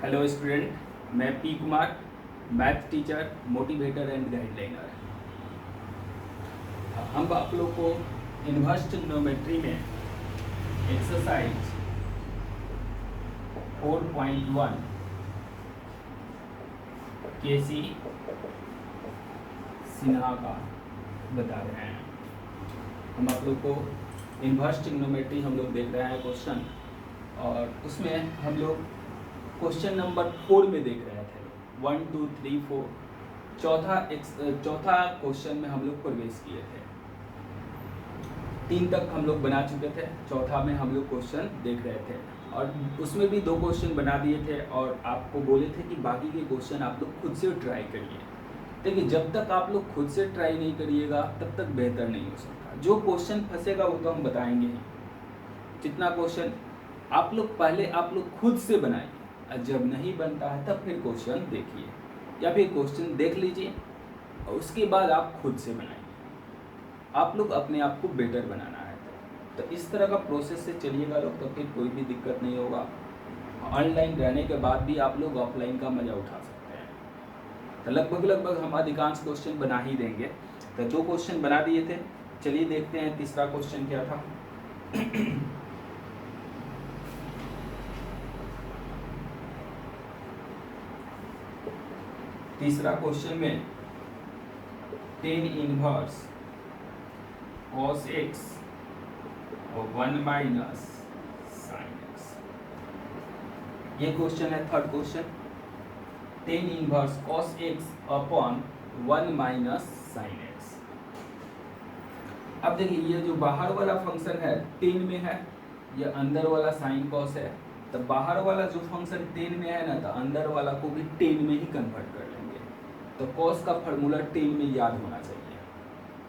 Hello student, मैं P Kumar, math teacher, motivator and guideliner. हम आप लोग को इन्वर्स ट्रिग्नोमेट्री में एक्सरसाइज 4.1 केसी सिन्हा का बता रहे हैं। हम आप लोग को इन्वर्स ट्रिग्नोमेट्री हम लोग देख रहे हैं क्वेश्चन, और उसमें हम लोग क्वेश्चन नंबर 4 में देख रहे थे। 1 2 3 4 चौथा क्वेश्चन में हम लोग प्रवेश किए थे। 3 तक हम लोग बना चुके थे, चौथा में हम लोग क्वेश्चन देख रहे थे, और उसमें भी 2 क्वेश्चन बना दिए थे और आपको बोले थे कि बाकी के क्वेश्चन आप लोग खुद से ट्राई करिए। देखिए, जब तक आप लोग खुद से ट्राई नहीं करिएगा तब तक बेहतर नहीं हो सकता। जो क्वेश्चन फंसेगा वो तो हम बताएंगे ही। जितना क्वेश्चन आप लोग खुद से बनाइए, और जब नहीं बनता है तब फिर क्वेश्चन देखिए, या फिर क्वेश्चन देख लीजिए और उसके बाद आप खुद से बनाइए। आप लोग अपने आप को बेटर बनाना है, तो इस तरह का प्रोसेस से चलिएगा लोग, तो फिर कोई भी दिक्कत नहीं होगा। ऑनलाइन रहने के बाद भी आप लोग ऑफलाइन का मज़ा उठा सकते हैं। तो लगभग हम अधिकांश क्वेश्चन बना ही देंगे। तो 2 क्वेश्चन बना दिए थे, चलिए देखते हैं तीसरा क्वेश्चन क्या था। तीसरा क्वेश्चन में tan इनवर्स cos x और 1 माइनस sin x, ये क्वेश्चन है third question. tan inverse cos x upon 1 minus sin x। अब देखिए, ये जो बाहर वाला फंक्शन है tan में है, ये अंदर वाला sin cos है। तो बाहर वाला जो फंक्शन tan में है ना, तो अंदर वाला को भी tan में ही कन्वर्ट कर लेंगे। तो cos का फार्मूला tan में याद होना चाहिए।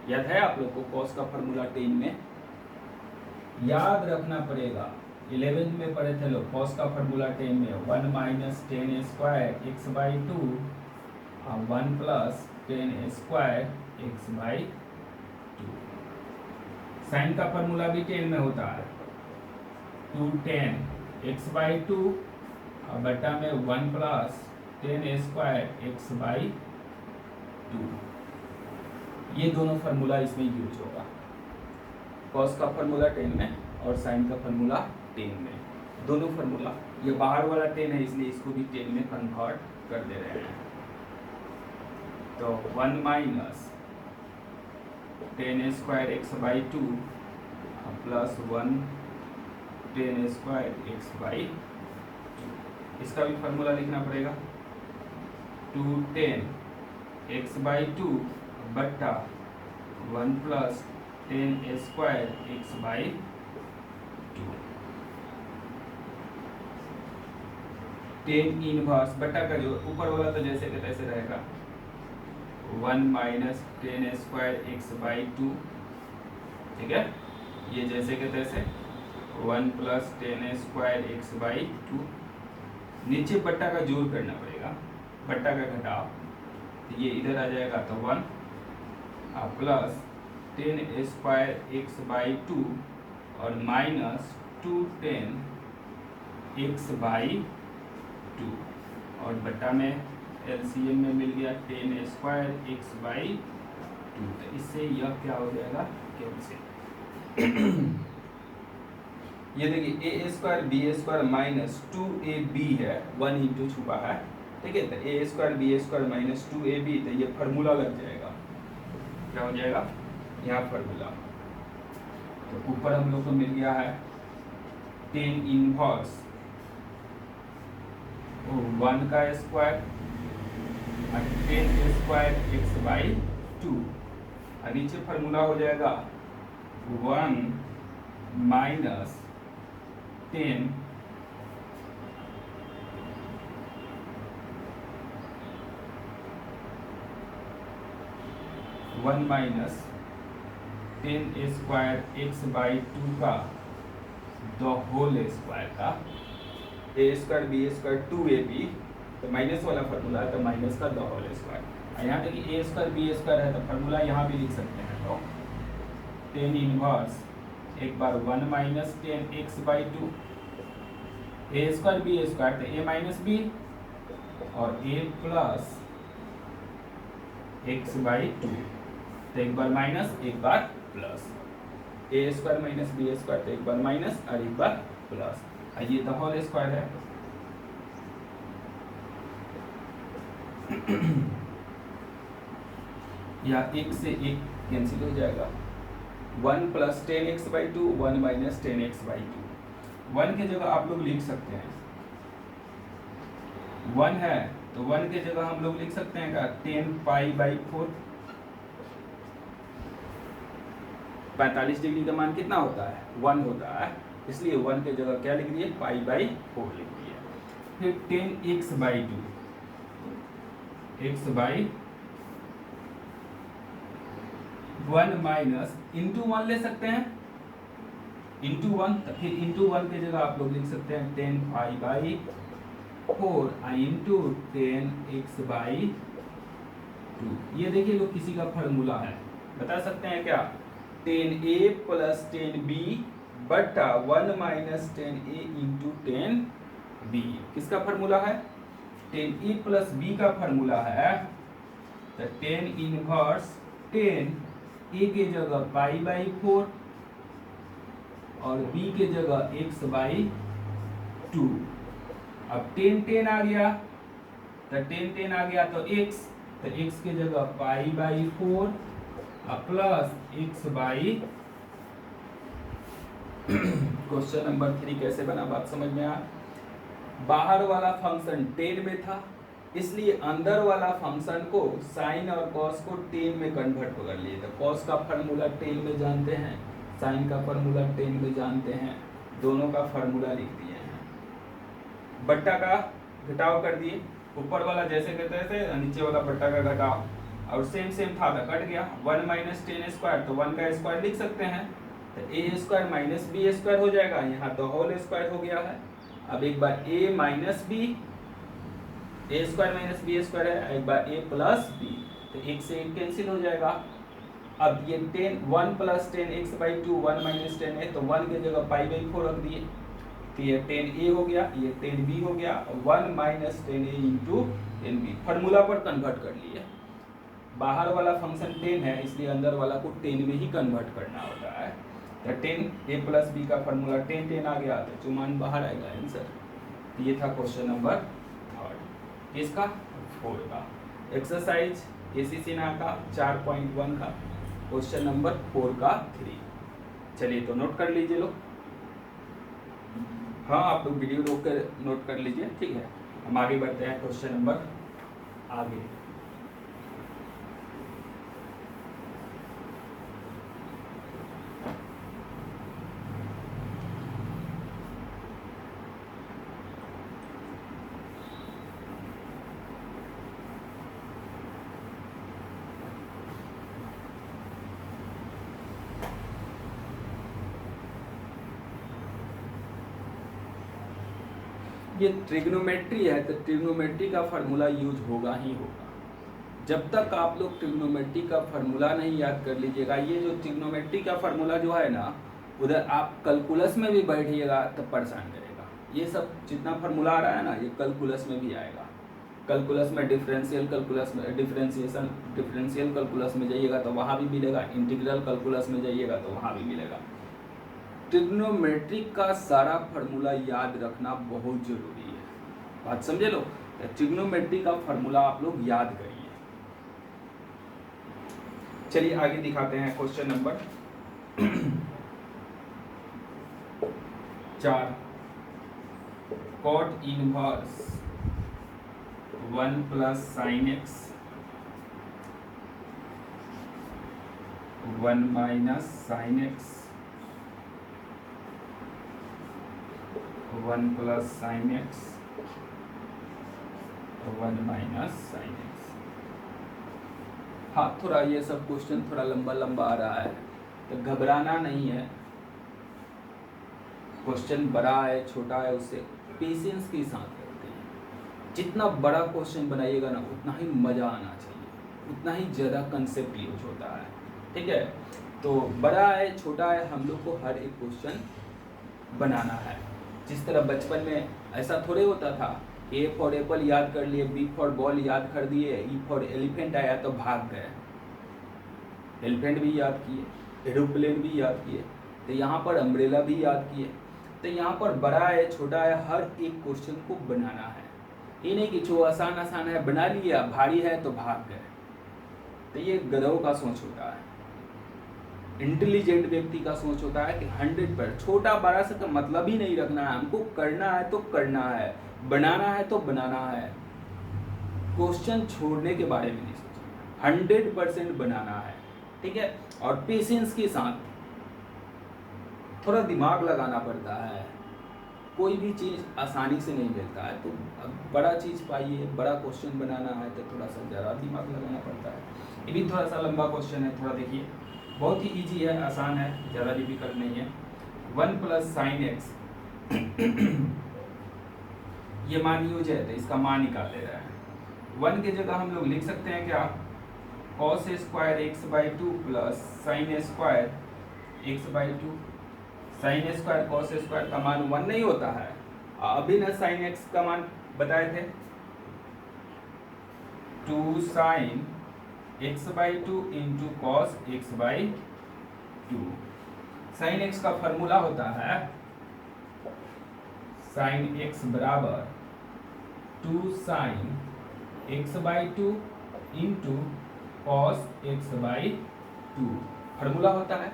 याद है आप लोग को cos का फार्मूला tan में याद रखना पड़ेगा। 11th में पढ़े थे लोग, cos का फार्मूला tan में 1 minus tan square x by 2 और 1 plus tan square x by 2। Sine का फार्मूला भी tan में होता है, 2 tan एक्स बाई 2 और बटा में 1 plus tan square x by 2। ये दोनों फार्मूला इसमें यूज होगा, cos का फार्मूला tan में और sin का फार्मूला tan में। दोनों फार्मूला, ये बाहर वाला tan है इसलिए इसको भी tan में कन्वर्ट कर दे रहे हैं। तो 1 minus tan square x by 2 plus 1 ten square x by 2। इसका भी फार्मूला लिखना पड़ेगा, 2 टेन एक्स बाई 2 बट्टा 1 plus tan square x by 2। Tan inverse बट्टा का जो ऊपर वाला तो जैसे कि तैसे रहेगा, 1 minus tan square x by 2, ठीक है। ये जैसे कि तैसे 1 plus tan square x by 2। नीचे बट्टा का जोड़ करना पड़ेगा, बट्टा का घटाव, तो ये इधर आ जाएगा, तो 1 plus tan square x by 2 और माइनस 2 टेन एक्स बाई 2, और बट्टा में एलसीएम में मिल गया टेन स्क्वायर एक्स बाई 2। तो इससे यह क्या हो जाएगा, कैंसिल। ये देखिए A square B square minus 2ab है, 1 इंटू छुपा है, ठीक है। तो A square B square minus 2ab, तो ये फार्मूला लग जाएगा। क्या हो जाएगा यहाँ फार्मूला। तो ऊपर हम लोग को मिल गया है tan इनवर्स 1 का स्क्वायर और टेन स्क्वायर एक्स बाई 2, और नीचे फार्मूला हो जाएगा 1 minus 10 1 minus tan square x by 2 का द होल स्क्वायर का, ए स्क्वायर बी स्क्वायर 2ab, तो माइनस वाला फार्मूला है, तो माइनस का द होल स्क्वायर। यहाँ देखिए ए स्क्वायर बी स्क्वायर है, तो फार्मूला यहाँ भी लिख सकते हैं। तो टेन इनवर्स एक बार 1 minus tan x by 2 A square B square, तो ए माइनस बी और A plus x by two, तो एक बार माइनस एक बार plus, A square minus B square, तो एक बार माइनस और एक बार प्लस, और ये तो होल स्क्वायर है। या एक से एक कैंसिल हो जाएगा, 1 plus 10x by two, 1 minus 10x by two. 1 की जगह आप लोग लिख सकते हैं 1 है तो 1 की जगह हम लोग लिख सकते हैं क्या 10 पाई बाई 4। 45 डिग्री का मान कितना होता है 1 होता है, इसलिए 1 की जगह क्या लिख दिए पाई बाई 4 लिख दिए। फिर 10x by two, x by 1 minus into 1 ले सकते हैं, इंटू 1, तो फिर इंटू 1 की जगह आप लोग लिख सकते हैं 10 पाई बाई 4 इंटू 10x बाई 2। ये देखिए लोग किसी का फॉर्मूला है, बता सकते हैं क्या 10a प्लस 10b बटा 1 माइनस 10a इंटू 10b, किसका फॉर्मूला है 10a प्लस b का फॉर्मूला है, तो 10 इनवर्स 10 a के जगह पाई बाई 4 और b के जगह x बाई 2। अब 10 आ गया, तो 10 आ गया तो x, तो x के जगह पाई बाई 4 और plus x by. Question number 3 कैसे बना बात समझ में आ, बाहर वाला फंक्शन 10 में था, इसलिए अंदर वाला फंक्शन को साइन और कॉस को 10 में कन्वर्ट कर लिए। तो कॉस का फार्मूला 10 में जानते हैं, साइन का फार्मूला 10 में जानते हैं, दोनों का फार्मूला लिख दिए हैं, बट्टा का घटाव कर दिए, ऊपर वाला जैसे कहते थे नीचे वाला बट्टा का घटाव, और सेम था तो कट गया 1 माइनस 10 स्क्वायर, तो 1 का स्क्वायर लिख सकते हैं, तो A square minus B square हो जाएगा, यहाँ तो होल स्क्वायर हो गया है। अब एक बार ए माइनस बी, ए स्क्वायर माइनस बी स्क्वायर है, एक बार ए प्लस बी, तो एक से एक कैंसिल हो जाएगा। अब ये 1 प्लस 10x बाई 2 1 माइनस 10 है, तो 1 की जगह पाई बाई 4 रख दिए, तो ये 10a हो गया, ये 10b हो गया, 1 minus 10a into 10b, formula पर कन्वर्ट कर लिए। बाहर वाला फंक्शन 10 है, इसलिए अंदर वाला को 10 में ही कन्वर्ट करना होता है, तो 10 a प्लस b का फार्मूला 10 आ गया, तो जो मान बाहर आएगा आंसर। ये था क्वेश्चन नंबर 3, इसका 4 का एक्सरसाइज एसी सिन्हा का 4.1 का क्वेश्चन नंबर 4 का 3। चलिए तो नोट कर लीजिए लोग, हाँ आप लोग वीडियो रोक कर नोट कर लीजिए, ठीक है। हम आगे बढ़ते हैं क्वेश्चन नंबर आगे। ये ट्रिग्नोमेट्री है, तो ट्रिग्नोमेट्री का फार्मूला यूज होगा ही होगा। जब तक आप लोग ट्रिग्नोमेट्री का फार्मूला नहीं याद कर लीजिएगा, ये जो ट्रिग्नोमेट्री का फार्मूला जो है ना, उधर आप कैलकुलस में भी बैठिएगा तो परेशान करेगा। ये सब जितना फार्मूला आ रहा है ना, ये कैलकुलस में भी आएगा। कैलकुलस में डिफरेंशियल कैलकुलस में डिफरेंशियल कैलकुलस में जाइएगा तो वहाँ भी मिलेगा, इंटीग्रल कैलकुलस में जाइएगा तो वहाँ भी मिलेगा। ट्रिग्नोमेट्री का सारा फार्मूला याद रखना बहुत जरूरी है, बात समझे लो। ट्रिग्नोमेट्री का फार्मूला आप लोग याद करिए। चलिए आगे दिखाते हैं question number 4। Cot inverse 1 plus sine x 1 minus sine x 1 plus sine x 1 minus sine x. हाँ, थोड़ा ये सब क्वेश्चन थोड़ा लंबा लंबा आ रहा है, तो घबराना नहीं है। क्वेश्चन बड़ा है छोटा है, उससे पेशेंस के साथ करते हैं। जितना बड़ा क्वेश्चन बनाइएगा ना, उतना ही मज़ा आना चाहिए, उतना ही ज़्यादा कंसेप्ट यूज होता है, ठीक है। तो बड़ा है छोटा है, हम लोग को हर एक क्वेश्चन बनाना है। जिस तरह बचपन में ऐसा थोड़े होता था, ए फॉर एप्पल याद कर लिए, बी फॉर बॉल याद कर दिए, ई फॉर एलिफेंट आया तो भाग गए, एलिफेंट भी याद किए, एरोप्लेन भी याद किए, तो यहाँ पर अम्ब्रेला भी याद किए। तो यहाँ पर बड़ा है छोटा है, हर एक क्वेश्चन को बनाना है, ये नहीं कि जो आसान आसान है बना लिया, भारी है तो भाग गए। तो ये गधों का सोच होता है। इंटेलिजेंट व्यक्ति का सोच होता है कि 100 छोटा बड़ा से तो मतलब ही नहीं रखना है, हमको करना है तो करना है, बनाना है तो बनाना है, क्वेश्चन छोड़ने के बारे में नहीं सोचना, 100% बनाना है, ठीक है। और पेशेंस के साथ थोड़ा दिमाग लगाना पड़ता है, कोई भी चीज़ आसानी से नहीं मिलता है। तो अब बड़ा चीज़ पाइए, बड़ा क्वेश्चन बनाना है तो थोड़ा सा ज़्यादा दिमाग लगाना पड़ता है। ये भी थोड़ा सा लंबा क्वेश्चन है, थोड़ा देखिए, बहुत ही इजी है, आसान है, ज़्यादा डिफिकल्ट नहीं है। 1 + sin x ये मान यूज है तो इसका मान निकाल ले रहा है। 1 की जगह हम लोग लिख सकते हैं क्या, cos² x/2 + sin² x/2। sin² cos² का मान 1 नहीं होता है। अभी ना sin x का मान बताए थे, 2 sin x/2 × cos x/2। sin x का फॉर्मूला होता है sin x बराबर 2 sin x/2 × cos x/2 formula होता है।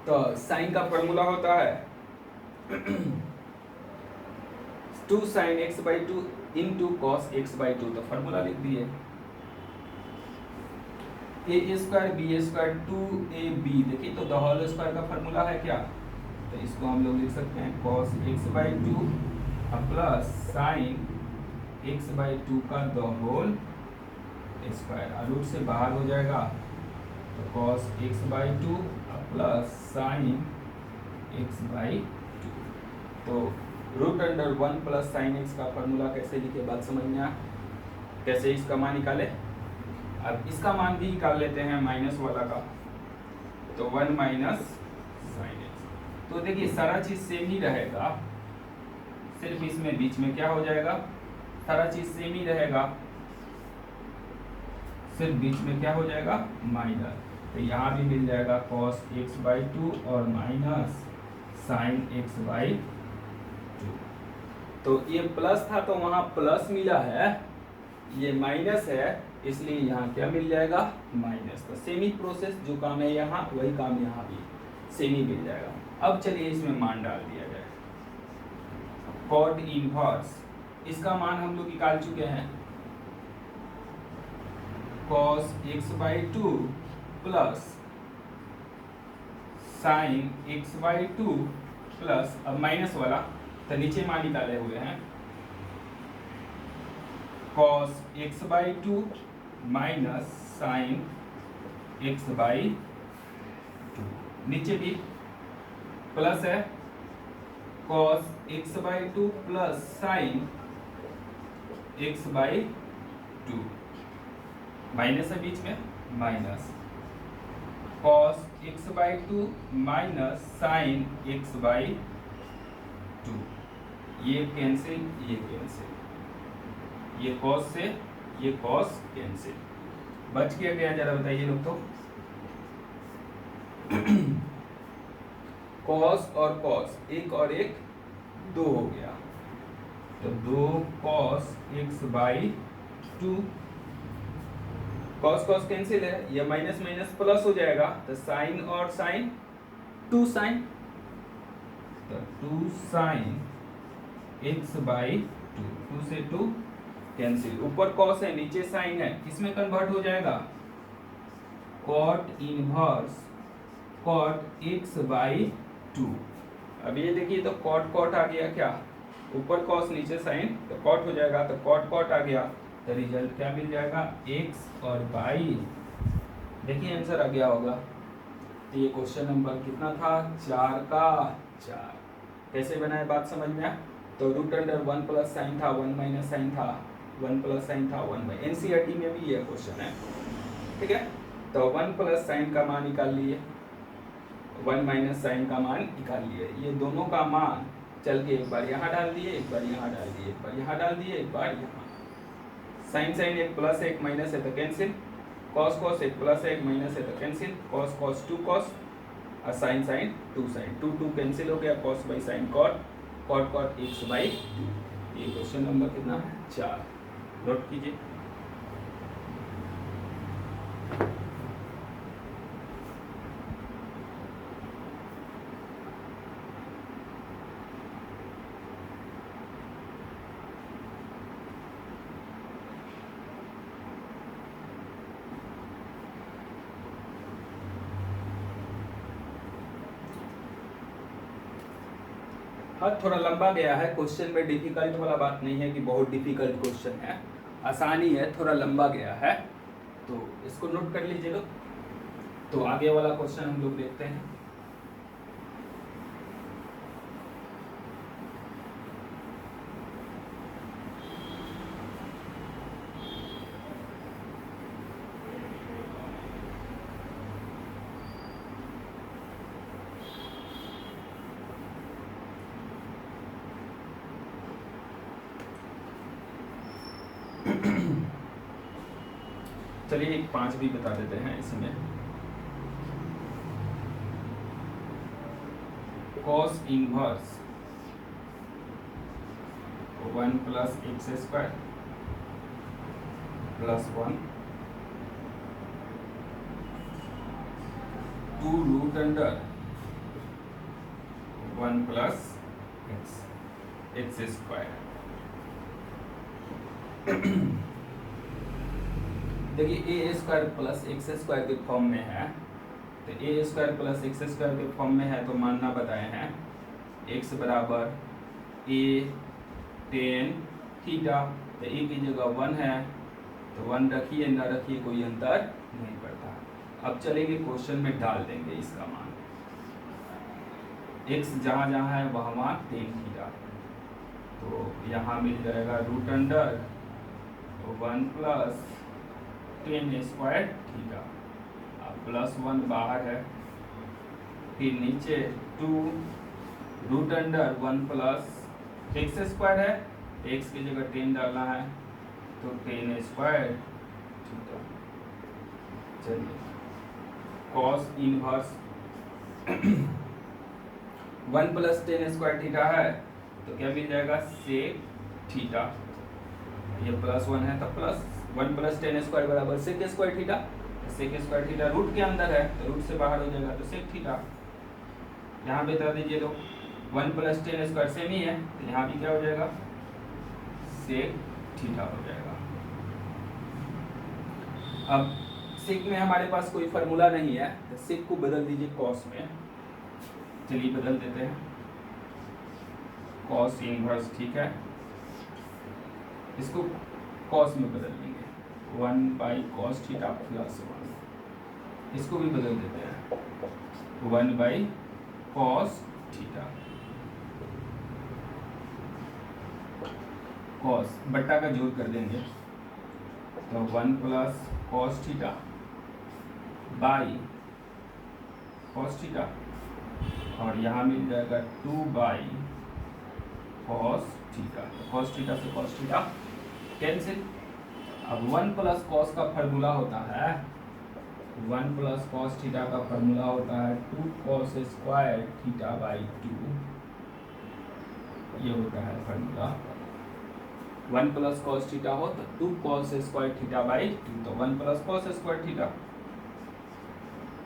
तो साइन का फॉर्मूला होता है 2 sin x/2 × cos x/2। तो फॉर्मूला लिख दिए, a² b² 2ab। देखिए तो द होल स्क्वायर का फॉर्मूला है क्या, तो इसको हम लोग लिख सकते हैं cos x/2 plus sin x/2 का द होल स्क्वायर, रूट से बाहर हो जाएगा तो cos x/2 plus sin x/2। तो √1 + sin x का फॉर्मूला कैसे लिखे, बात समझ में आ, कैसे इसका मान निकाले। अब इसका मान भी निकाल लेते हैं माइनस वाला का, तो 1 - sin x। तो देखिए सारा चीज सेम ही रहेगा, सिर्फ इसमें बीच में क्या हो जाएगा, सारा चीज सेम ही रहेगा, सिर्फ बीच में क्या हो जाएगा माइनस। तो यहाँ भी मिल जाएगा cos x/2 और माइनस sin x/2। तो ये प्लस था तो वहाँ प्लस मिला है, ये माइनस है इसलिए यहाँ क्या मिल जाएगा माइनस। तो सेमी प्रोसेस, जो काम है यहाँ वही काम यहाँ भी सेमी मिल जाएगा। अब चलिए इसमें मान डाल दिया जाए, कॉट इनवर्स, इसका मान हम लोग निकाल चुके हैं, cos x/2 plus sin x/2 plus, अब माइनस वाला तो नीचे मान निकाले हुए हैं, cos x/2 minus sin x/2, नीचे भी प्लस है, cos x/2 plus sin x/2, minus है बीच में, minus cos x/2 minus sin x/2, ये कैंसिल, ये कैंसिल, ये cos से ये cos कैंसिल, बच गया क्या जरा बताइए लोग। तो cos और cos, एक और एक 2 हो गया, तो 2 cos x/2, cos cos cancel है, ये माइनस माइनस प्लस हो जाएगा, तो साइन और साइन 2 साइन, तो 2 साइन x/2, 2 से 2 कैंसिल, ऊपर cos है नीचे साइन है, किसमें कन्वर्ट हो जाएगा cot इनवर्स cot x/2। अब ये देखिए तो cot cot आ गया क्या, ऊपर cos नीचे साइन, तो cot हो जाएगा, तो cot cot आ गया, तो रिजल्ट क्या मिल जाएगा x और y। देखिए आंसर आ गया होगा। तो ये क्वेश्चन नंबर कितना था, 4 का 4। कैसे बनाए बात समझ में आया। तो √1 प्लस साइन था, 1 माइनस साइन था, 1 प्लस साइन था, 1 बाई, एनसीईआरटी में भी ये क्वेश्चन है, ठीक है। तो 1 प्लस साइन का मान निकाल लिए, 1 माइनस साइन का मान निकाल लिए। ये दोनों का मान चल के एक बार यहाँ डाल दिए, एक बार यहाँ डाल दिए, एक बार यहाँ डाल दिए, एक बार यहाँ। साइन साइन एक प्लस एक माइनस है तो कैंसिल, कॉस कॉस एक प्लस है एक माइनस है तो कैंसिल, कॉस कॉस 2 कॉस और साइन साइन 2 साइन, 2 2 कैंसिल हो गया, cos by sine cot, cot cot x by 2। ये क्वेश्चन नंबर कितना है 4, नोट कीजिए। हाँ थोड़ा लंबा गया है क्वेश्चन में, डिफिकल्ट वाला बात नहीं है कि बहुत डिफिकल्ट क्वेश्चन है, आसानी है, थोड़ा लंबा गया है, तो इसको नोट कर लीजिए लोग। तो आगे वाला क्वेश्चन हम लोग देखते हैं। चलिए एक 5 भी बता देते हैं इसमें। Cos inverse 1 plus x square plus 1 2 root under 1 plus x square. देखिए A square plus x square के फॉर्म में है, तो A square plus x square के फॉर्म में है, तो मानना बताए हैं एक्स बराबर ए टेन थीटा, तो ए की जगह 1 है तो 1 रखिए ना रखिए कोई अंतर नहीं पड़ता। अब चलेंगे क्वेश्चन में डाल देंगे इसका मान, एक्स जहाँ जहाँ है वहाँ वहाँ टेन थीटा, तो यहाँ मिल जाएगा root under 1 plus tan square theta, अब प्लस 1 बाहर है, फिर नीचे 2 root under 1 plus x square है, एक्स की जगह 10 डालना है तो 10 स्क्वायर थीटा। चलिए cos inverse 1 plus 10 square theta है तो क्या मिल जाएगा सेक थीटा, ये प्लस 1 है तो प्लस 1 प्लस 10 स्क्वायर बराबर sec square theta, sec square theta root के अंदर है तो रूट से बाहर हो जाएगा तो सेक थीटा। यहाँ पे बता दीजिए तो 1 प्लस 10 स्क्वायर सेम ही है, तो यहाँ भी क्या हो जाएगा सेक थीटा हो जाएगा। अब सेक में हमारे पास कोई फार्मूला नहीं है तो सेक को बदल दीजिए कॉस में, चलिए बदल देते हैं कॉस इनवर्स, ठीक है, इसको कॉस में बदल देंगे 1 बाई कॉस थीटा प्लस 1, इसको भी बदल देते हैं 1 बाई कॉस थीटा, कॉस बट्टा का जोड़ कर देंगे तो 1 plus cos theta by cos theta, और यहाँ मिल जाएगा 2 by cos theta, cos theta से कॉस थीटा कैंसिल। अब 1 प्लस कॉस का फार्मूला होता है 1 प्लस कॉस थीटा का फार्मूला होता है 2 कॉस स्क्वायर थीटा बाई 2, ये होता है फार्मूला। 1 प्लस कॉस थीटा हो तो 2 कॉस स्क्वायर थीटा बाई 2, तो 1 plus cos square theta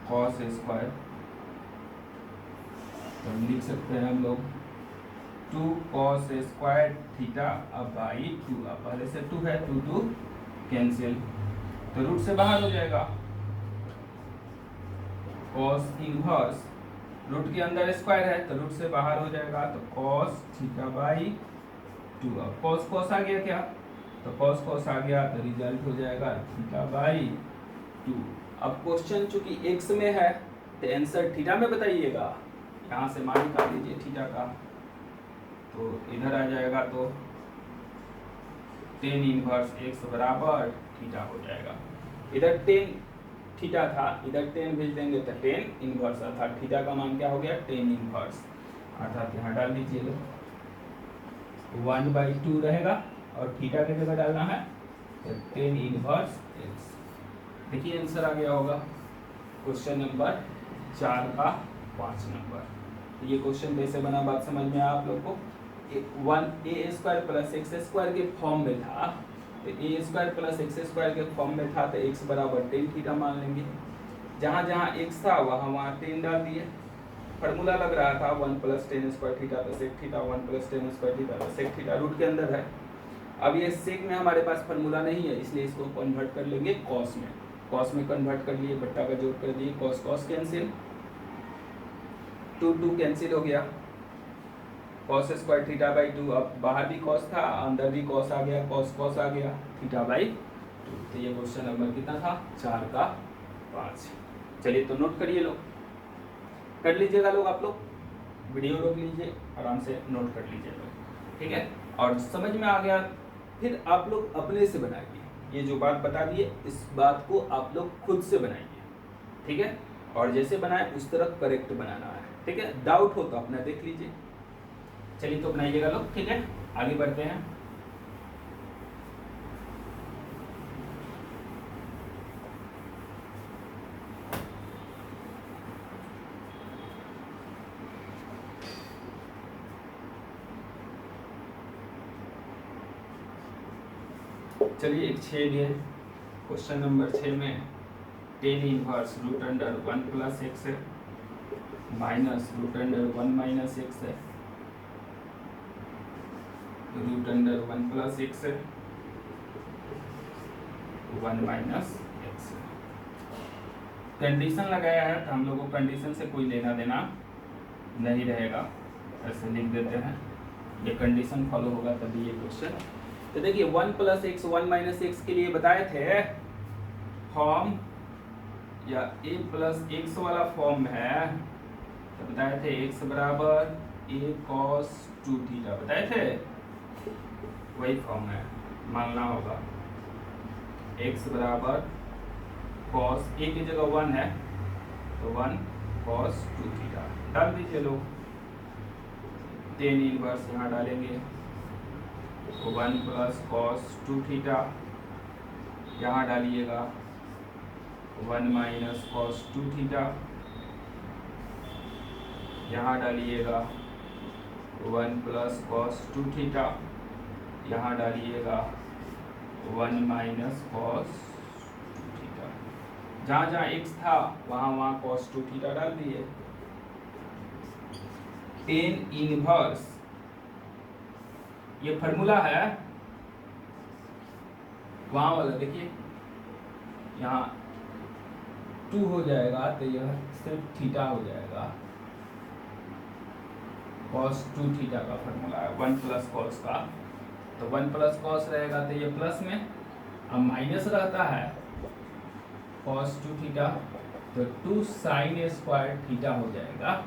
cos square, तो लिख सकते हैं हम लोग 2 कॉस स्क्वायर थीटा अब बाई 2, अब पहले से 2 है 2 2 कैंसिल, तो रूट से बाहर हो जाएगा कॉस इनवर्स, रूट के अंदर स्क्वायर है तो रूट से बाहर हो जाएगा तो कॉस थीटा बाई 2, अब कॉस कॉस आ गया क्या, तो कॉस कॉस आ गया तो रिजल्ट हो जाएगा थीटा बाई 2। अब क्वेश्चन चूंकि एक्स में है तो आंसर थीटा में बताइएगा, यहाँ से मान निकाल लीजिए थीटा का, तो इधर आ जाएगा तो टेन इनवर्स एक्स बराबर थीटा हो जाएगा। इधर टेन थीटा था, इधर टेन भेज देंगे तो टेन इनवर्स, अर्थात थीटा का मान क्या हो गया, टेन इनवर्स, अर्थात यहाँ डाल दीजिए लो 1/2 रहेगा और थीटा की जगह डालना है तो टेन इनवर्स एक्स। देखिए आंसर आ गया होगा क्वेश्चन नंबर 4 का 5 नंबर। ये क्वेश्चन कैसे बना बात समझ में आया आप लोग को। 1a² प्लस x² के फॉर्म में था, तो a² प्लस x² के फॉर्म में था तो x बराबर टेन थीटा मान लेंगे। जहाँ जहाँ x था वहाँ वहाँ टेन डाल दिए। फार्मूला लग रहा था 1 + tan² थीटा तो sec थीटा, 1 + tan² थीटा तो sec थीटा, रूट के अंदर है। अब ये सेक में हमारे पास फार्मूला नहीं है, इसलिए इसको कन्वर्ट कर लेंगे कॉस में। कॉस में कन्वर्ट कर लिए, बट्टा का जोड़ कर दिए, कॉस कॉस कैंसिल, 2 2 कैंसिल हो गया, cos² θ/2। अब बाहर भी कॉस था, अंदर भी कॉस आ गया, कॉस कॉस आ गया, θ/2। तो ये क्वेश्चन नंबर कितना था, 4 का 5। चलिए तो नोट करिए लोग, कर लीजिएगा लोग, आप लोग वीडियो रोक लीजिए, आराम से नोट कर लीजिए लोग, ठीक है। और समझ में आ गया, फिर आप लोग अपने से बनाइए, ये जो बात बता दिए इस बात को आप लोग खुद से बनाइए, ठीक है। और जैसे बनाए उस तरह करेक्ट बनाना है, ठीक है। डाउट हो तो अपना देख लीजिए। चलिए तो बनाइएगा लोग, ठीक है। आगे बढ़ते हैं। चलिए एक 6 है क्वेश्चन नंबर 6 में tan inverse root under 1 + x है माइनस रूट अंडर 1 - x है, रूट अंडर 1 + x है 1 - x है। कंडीशन लगाया है तो हम लोग को कंडीशन से कोई लेना देना नहीं रहेगा, ऐसे लिख देते हैं। ये कंडीशन फॉलो होगा तभी ये क्वेश्चन। तो देखिए 1 + x 1 - x के लिए बताए थे फॉर्म या a + x वाला फॉर्म है, तो बताए थे x बराबर a cos 2θ, बताए थे वही फॉर्म है, मानना होगा। x बराबर cos, a की जगह 1 है तो 1 cos 2θ डाल दीजिए लोग। टेन इनवर्स यहाँ डालेंगे, 1 + cos 2θ यहाँ डालिएगा, 1 - cos 2θ यहाँ डालिएगा, 1 + cos 2θ यहाँ डालिएगा, 1 - cos 2θ। जहाँ जहाँ x था वहाँ वहाँ cos 2θ डाल दिए। टेन इनवर्स ये फार्मूला है वहाँ वाला, देखिए यहाँ 2 हो जाएगा तो यह सिर्फ थीटा हो जाएगा, cos 2θ का फार्मूला है 1 + cos का, तो 1 + cos रहेगा तो ये प्लस में, अब माइनस रहता है cos 2θ तो 2 sin² थीटा हो जाएगा।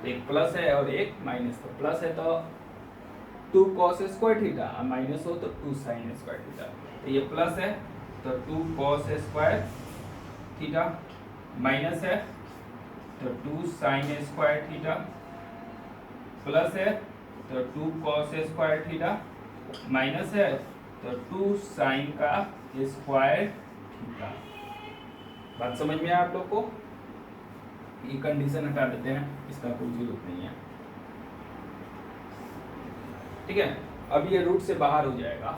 एक प्लस है और एक माइनस, तो प्लस है तो 2 cos² थीटा, और माइनस हो तो 2 sin² थीटा। तो ये प्लस है तो 2 cos² थीटा, माइनस है तो 2 sin² थीटा, प्लस है तो 2 cos² थीटा, माइनस है तो 2 sin का स्क्वायर थीटा। बात समझ में आया आप लोग को। ये कंडीशन हटा देते हैं, इसका कोई जरूरत नहीं है, ठीक है। अब ये रूट से बाहर हो जाएगा,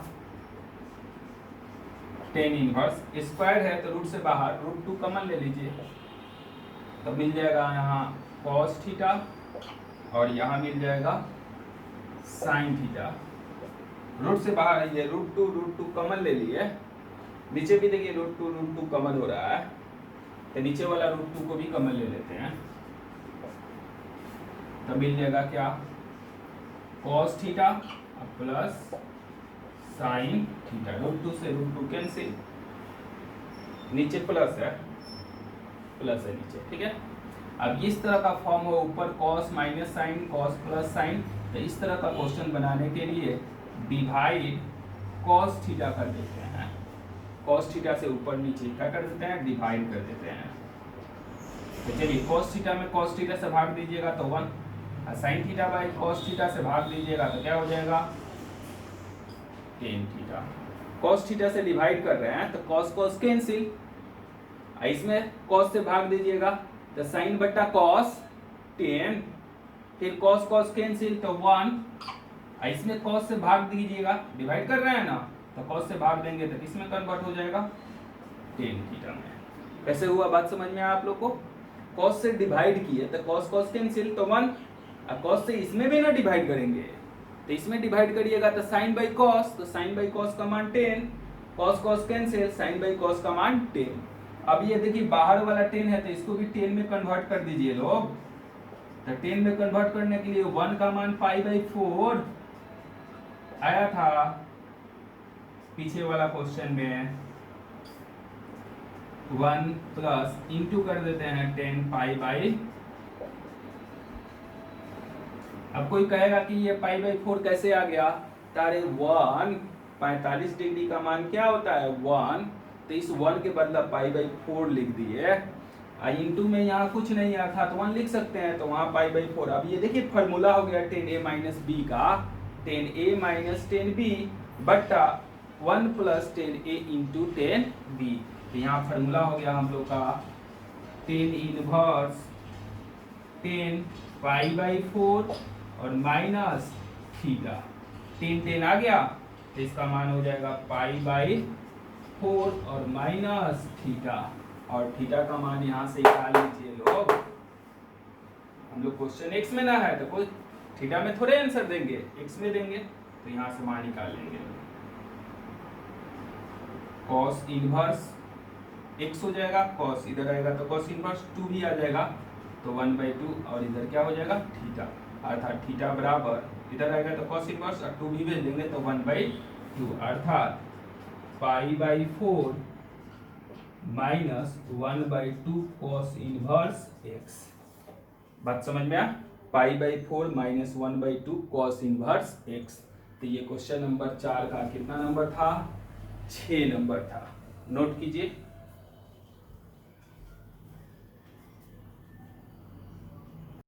टेन इनवर्स स्क्वायर है तो रूट से बाहर, रूट 2 कॉमन ले लीजिए तो मिल जाएगा यहाँ cos थीटा और यहाँ मिल जाएगा sin थीटा। रूट से बाहर ये रूट टू कॉमन ले लिए, नीचे भी देखिए रूट टू कॉमन हो रहा है, तो नीचे वाला रूट 2 को भी कॉमन ले लेते हैं, तो मिल जाएगा क्या, cos theta plus sin theta. Root 2 से रूट 2 कैंसिल, नीचे प्लस है नीचे, ठीक है। अब इस तरह का फॉर्म हो, ऊपर cos - sin, cos + sin, तो इस तरह का क्वेश्चन बनाने के लिए डिवाइड cos थीटा कर देते हैं, cos थीटा से ऊपर नीचे क्या कर देते हैं, डिवाइड कर देते हैं। तो चलिए cos थीटा में cos थीटा से भाग दीजिएगा तो 1, और sin theta by cos theta से भाग दीजिएगा तो क्या हो जाएगा, tan थीटा। cos थीटा से डिवाइड कर रहे हैं तो cos cos कैंसिल, इसमें cos से भाग दीजिएगा तो sin बट्टा cos tan, फिर cos cos कैंसिल तो 1, इसमें cos से भाग दीजिएगा, डिवाइड कर रहे हैं ना, तो cos से भाग देंगे तो किसमें कन्वर्ट हो जाएगा, tan थीटा में। कैसे हुआ, बात समझ में आया आप लोग को। cos से डिवाइड किए तो cos cos कैंसिल तो 1, और cos से इसमें भी ना डिवाइड करेंगे तो इसमें डिवाइड करिएगा तो sin बाई cos, तो sin बाई cos का मान 10, cos cos cancel, sin by cos का मान 10। अब ये देखिए बाहर वाला 10 है तो इसको भी 10 में कन्वर्ट कर दीजिए लोग। तो 10 में कन्वर्ट करने के लिए 1 का मान पाई बाई 4 आया था पीछे वाला क्वेश्चन में, 1 प्लस इंटू कर देते हैं 10 पाई बाई। अब कोई कहेगा कि ये पाई बाई 4 कैसे आ गया, तारे 1 45 डिग्री का मान क्या होता है 1, तो इस 1 के बदला पाई बाई 4 लिख दिए। इंटू में यहाँ कुछ नहीं अर्थात 1 लिख सकते हैं तो वहाँ पाई बाई 4। अब ये देखिए फार्मूला हो गया 10a माइनस बी का, 10a माइनस 10b बट्टा 1 प्लस 10a इंटू 10b। तो यहाँ फार्मूला हो गया हम लोग का 10 इनवर्स 10 पाई बाई 4 और माइनस थीटा, 10 आ गया तो इसका मान हो जाएगा पाई बाई 4 और माइनस थीटा, और थीटा का मान यहाँ से निकाल लीजिए लोग। हम लोग क्वेश्चन एक्स में ना है तो कोई थीटा में थोड़े आंसर देंगे, एक्स में देंगे, तो यहाँ से मान निकाल लेंगे। cos इनवर्स x हो जाएगा, cos इधर आएगा तो cos इनवर्स 2 भी आ जाएगा तो 1/2, और इधर क्या हो जाएगा थीटा, अर्थात थीटा बराबर इधर आएगा तो cos इनवर्स और 2 भी भेज देंगे तो 1/2, अर्थात pi by 4 minus 1/2 cos inverse x। बात समझ में आ, pi by 4 minus 1/2 cos inverse x। तो ये क्वेश्चन नंबर 4 का कितना नंबर था, 6 नंबर था, नोट कीजिए।